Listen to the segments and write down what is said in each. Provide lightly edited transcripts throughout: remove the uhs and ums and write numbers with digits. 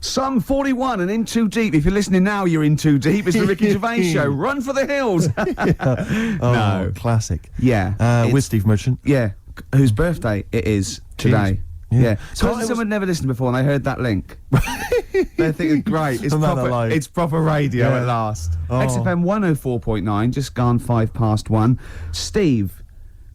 Some 41 and In Too Deep. If you're listening now, you're in too deep. It's the Ricky Gervais Show. Run for the hills. Oh, No. classic. Yeah. With Steve Merchant. Yeah. Whose birthday it is today. Yeah. Yeah. So So someone never listened before and they heard that link. They're thinking, great, it's proper radio Yeah. at last. Oh. XFM 104.9, just gone 1:05. Steve,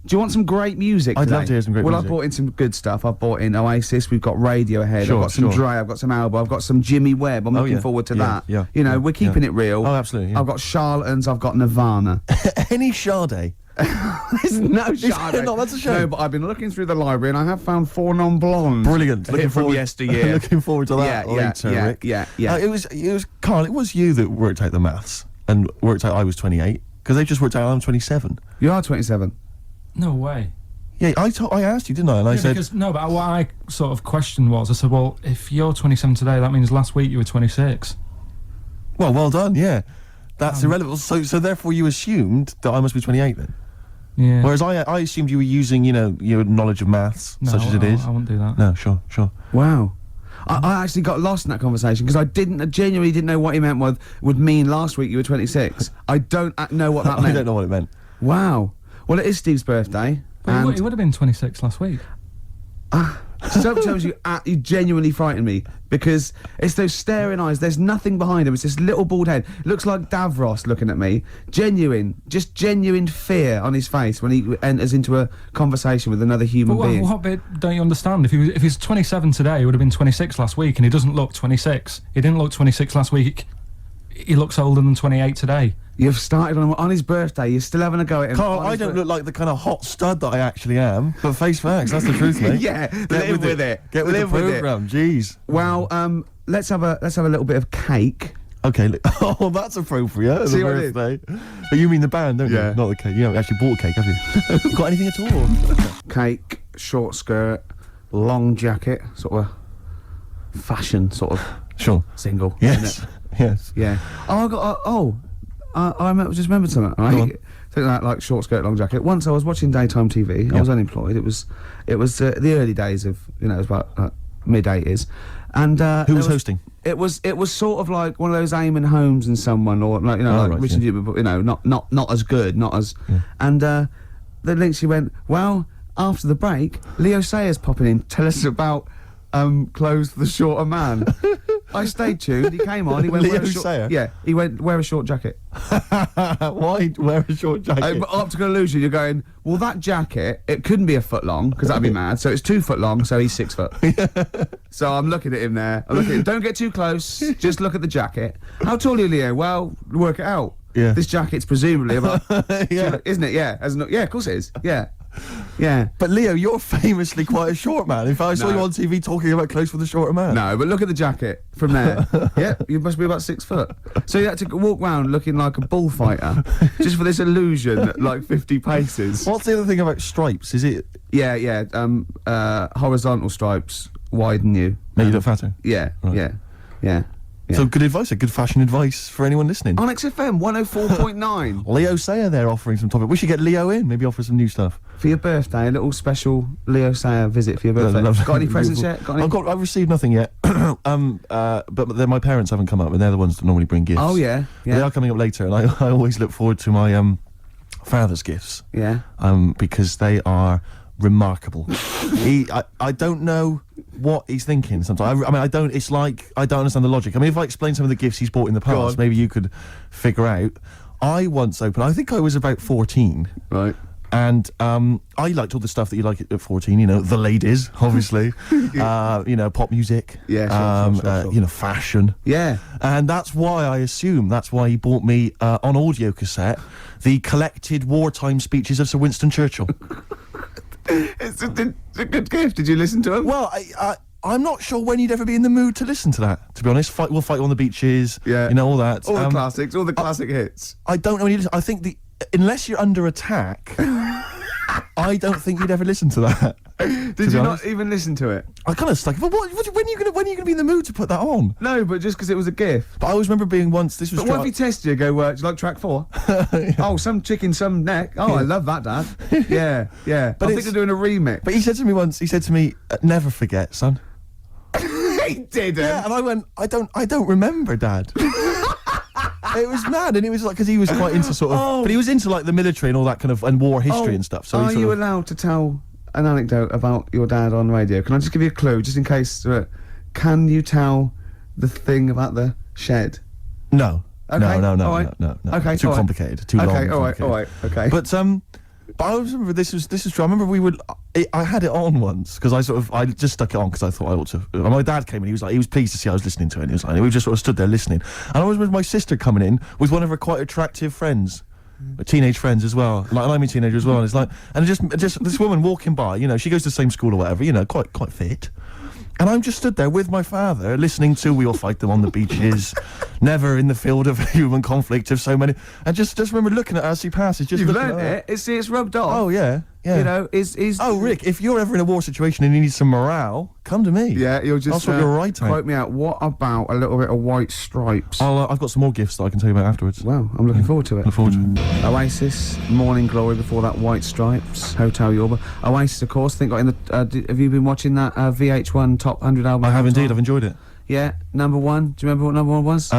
do you want some great music I'd today? love to hear some great music. Well, I've brought in some good stuff. I've brought in Oasis, we've got Radiohead, Sure, I've got some sure. Dre, I've got some Alba, I've got some Jimmy Webb. I'm looking forward to that. Yeah. You know, we're keeping it real. Oh, absolutely. Yeah. I've got Charlatans, I've got Nirvana. Any Sade? There's no Sade. not? That's a shame. No, but I've been looking through the library and I have found 4 non-blondes. Brilliant. A hit from yesteryear. Looking forward to that later, Rick. Yeah. It was Carl. It was you that worked out the maths and worked out I was 28 because they just worked out I'm 27. You are 27. No way. Yeah, I asked you, didn't I? And I said, Because, no, but what I sort of questioned was, I said, well, if you're 27 today, that means last week you were 26. well done. Yeah, that's irrelevant. So therefore, you assumed that I must be 28 then. Yeah. Whereas I assumed you were using, your knowledge of maths, No, such as it is. I wouldn't do that. No, sure. Wow. I actually got lost in that conversation because I genuinely didn't know what he meant would mean last week you were 26. I don't know what that meant. I don't know what it meant. Wow. Well, it is Steve's birthday. But he would have been 26 last week. Sometimes you genuinely frighten me because it's those staring eyes. There's nothing behind him. It's this little bald head. Looks like Davros looking at me. Genuine fear on his face when he enters into a conversation with another human But being. what bit don't you understand? If he's 27 today, he would have been 26 last week, and he doesn't look 26. He didn't look 26 last week. He looks older than 28 today. You've started on his birthday. You're still having a go at him. Carl, I don't look like the kind of hot stud that I actually am, but face facts, that's the truth, mate. Yeah, live with it. Get with Live the with it. programme, jeez. Well, let's have a little bit of cake. Okay, oh, that's appropriate. See The what I did? birthday. But you mean the band, don't Yeah. you? Not the cake. You haven't actually bought a cake, have you? Got anything at all? Cake, short skirt, long jacket, sort of fashion sort of Sure. single. Yes. Isn't it? Yes. Yeah. Oh, I got. Just remembered something. Go Right. on. Something like short skirt, long jacket. Once I was watching daytime TV. I was unemployed. It was the early days of it was about mid-80s, and Who was hosting? It was sort of like one of those Eamon Holmes and someone, or like right, Richard yeah. Newman, but not as good, not as. And the link she went, well, after the break, Leo Sayers popping in, tell us about clothes for the shorter man. I stayed tuned. He came on. He went. Leo wear a short, Sayer? Yeah. He went. Wear a short jacket. Why wear a short jacket? Optical illusion. You're going. Well, that jacket. It couldn't be a foot long because that'd be mad. So it's 2 foot long. So he's 6 foot. So I'm looking at him there. I'm looking. Don't get too close. Just look at the jacket. How tall are you, Leo? Well, work it out. Yeah. This jacket's presumably about. Yeah. Isn't it? Yeah. Yeah. Of course it is. Yeah. Yeah. But Leo, you're famously quite a short man. In fact, I saw No. you on TV talking about clothes for the shorter man. No, but look at the jacket from there. Yep, you must be about 6 foot. So you had to walk round looking like a bullfighter just for this illusion at like 50 paces. What's the other thing about stripes? Is it Yeah. Horizontal stripes widen you. make you look fatter? Yeah, Right. yeah. So good advice, good fashion advice for anyone listening. On XFM 104.9 Leo Sayer there offering some topic. We should get Leo in, maybe offer some new stuff. for your birthday. A little special Leo Sayer visit for your birthday. Lovely. Got any presents yet? Got any? I've received nothing yet. But my parents haven't come up, and they're the ones that normally bring gifts. Oh yeah, They are coming up later, and I always look forward to my father's gifts. yeah. Because they are remarkable. I don't know what he's thinking sometimes. I don't understand the logic. I mean, if I explain some of the gifts he's bought in the Go past, on. maybe you could figure out. I once opened, I think I was about 14, Right. and I liked all the stuff that you like at 14, the ladies, obviously, pop music, Yeah, sure. fashion. Yeah. And that's why he bought me on audio cassette the collected wartime speeches of Sir Winston Churchill. It's a good gift. Did you listen to him? Well, I'm not sure when you'd ever be in the mood to listen to that, to be honest. We'll fight on the beaches, Yeah. all that. All the classics, all the classic hits. I don't know when you listen. I think unless you're under attack, I don't think you'd ever listen to that. Did you not even listen to it? I kind of stuck. But when are you gonna be in the mood to put that on? No, but just because it was a gift. But I always remember being once. This was. But what if he tested you? Go, do you like track 4? Oh, some chicken, some neck. Oh, I love that, Dad. Yeah. But I think they're doing a remix. But he said to me once. He said to me, "Never forget, son." He didn't. Yeah, and I went, I don't remember, Dad. It was mad, and it was like, because he was quite into sort of, but he was into like the military and all that kind of, and war history and stuff. So are you allowed to tell an anecdote about your dad on radio? Can I just give you a clue, just in case? Can you tell the thing about the shed? No. Okay, No. Okay, too complicated. Too long. Okay, all right, okay. But I remember this was true. I remember I had it on once because I just stuck it on because I thought I ought to. And my dad came in. He was pleased to see I was listening to it. And he was like, we just sort of stood there listening. And I was with my sister coming in with one of her quite attractive friends. Teenage friends as well, like I'm a teenager as well. And it's like, and just this woman walking by, she goes to the same school or whatever, quite fit. And I'm just stood there with my father, listening to "We All Fight Them on the Beaches," "Never in the Field of Human Conflict" of so many, and just remember looking at her as she passes. Just You've looking learned at her. it. It's rubbed off. Oh yeah. Is Oh, Rick, if you're ever in a war situation and you need some morale, come to me. Yeah, you'll just. That's what you're right. Quote me out. What about a little bit of White Stripes? I've got some more gifts that I can tell you about afterwards. Well, I'm looking forward to it. Look forward to it. Oasis, Morning Glory. Before that, White Stripes, Hotel Yorba. Oasis, of course. Think got in the. Have you been watching that VH1 Top 100 album? I have indeed. I've enjoyed it. Yeah, number one. Do you remember what number one was?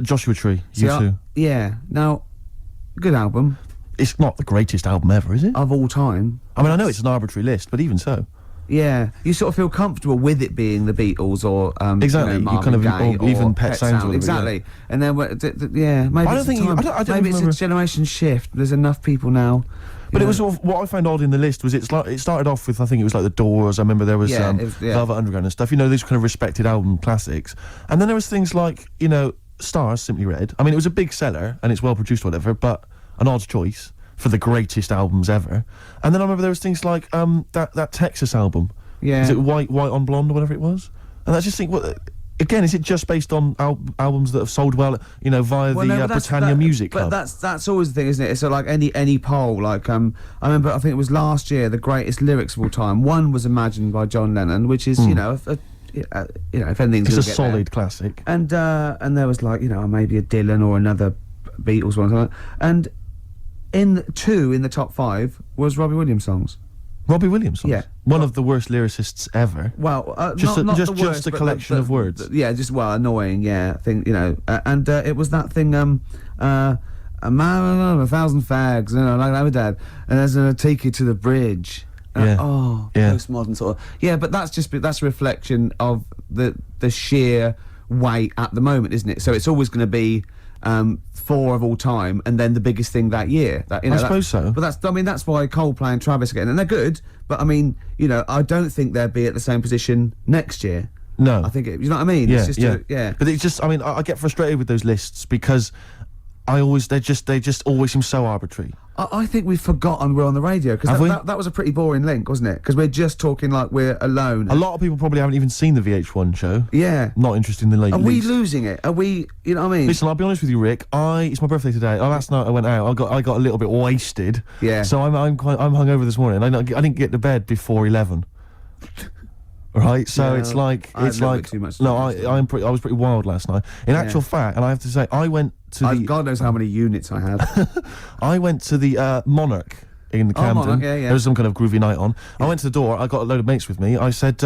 Joshua Tree. See, U2. Yeah. Now, good album It's not the greatest album ever, is it? of all time. I mean, I know it's an arbitrary list, but even so. Yeah, you sort of feel comfortable with it being the Beatles or Exactly, you Marvin kind of- Gaye or even or Pet Sounds or whatever, exactly. And then maybe I don't it's think a you- time, I don't maybe it's remember- a generation shift. There's enough people now. But it was sort of, what I found odd in the list was it started off with, I think it was like the Doors. I remember there was Yeah, it was- yeah. Velvet Underground and stuff. These kind of respected album classics. And then there was things like Stars, Simply Red. I mean, it was a big seller and it's well produced, or whatever. But an odd choice for the greatest albums ever. And then I remember there was things like that Texas album. Yeah. Is it White on Blonde or whatever it was? And I just think, again, is it just based on albums that have sold well, via the Britannia Music Club? But that's always the thing, isn't it? It's like any poll. Like I remember, I think it was last year, the greatest lyrics of all time. One was Imagined by John Lennon, which is if anything, It's a solid classic. And there was like maybe a Dylan or another Beatles one, or something. And in the top 5 was Robbie Williams songs. Robbie Williams songs? Yeah. One of the worst lyricists ever. Well, Just not just the worst, a but collection of words. Yeah, just annoying. Yeah, I think and it was that thing. A man, 1,000 fags. Like that with Dad, and there's gonna take you to the bridge. Yeah. Postmodern sort of. Yeah, but that's a reflection of the sheer weight at the moment, isn't it? So it's always going to be 4 of all time, and then the biggest thing that year. I suppose so. But that's why Coldplay and Travis again, and they're good. But I mean, I don't think they'll be at the same position next year. No. I think you know what I mean. Yeah, It's just yeah. But it's just, I get frustrated with those lists because they just always seem so arbitrary. I think we've forgotten we're on the radio because that was a pretty boring link, wasn't it? Because we're just talking like we're alone. A lot of people probably haven't even seen the VH1 show. Yeah. Not interested in the late. Are we losing it? Are we? You know what I mean? Listen, I'll be honest with you, Rick. It's my birthday today. Last night I went out. I got a little bit wasted. Yeah. So I'm hungover this morning. I didn't get to bed before 11. Right, so Yeah, it's like I had a little bit too much no, sleep. I was pretty wild last night. In actual fact, and I have to say, I went to God knows how many units I had. I went to the Monarch in Camden. Monarch, yeah. There was some kind of groovy night on. I went to the door. I got a load of mates with me. I said,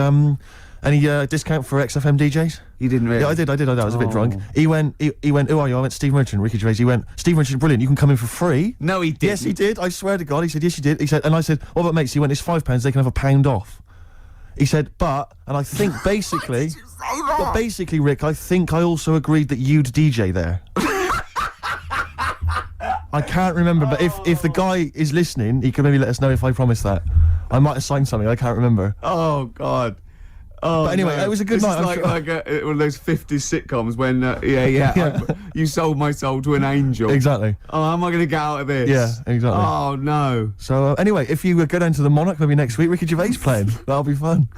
any discount for XFM DJs? You didn't really? Yeah, I did. I was a bit drunk. He went, who are you? I went, Steve Merchant, Ricky Gervais. He went, Steve Merchant, brilliant. You can come in for free. No, he didn't. Yes, he did. I swear to God. He said, yes, you did. He said, and I said, what about mates? He went, it's £5. They can have a £1 off. He said, and I think basically, but basically, Rick, I think I also agreed that you'd DJ there. I can't remember, but if the guy is listening, he can maybe let us know if I promised that. I might have signed something. I can't remember. Oh God. Oh, but anyway, it was a good night. This is like one of those 50s sitcoms when, you sold my soul to an angel. Exactly. Oh, how am I going to get out of this? Yeah, exactly. Oh, no. So anyway, if you go down to the Monarch maybe next week, Ricky Gervais playing. That'll be fun.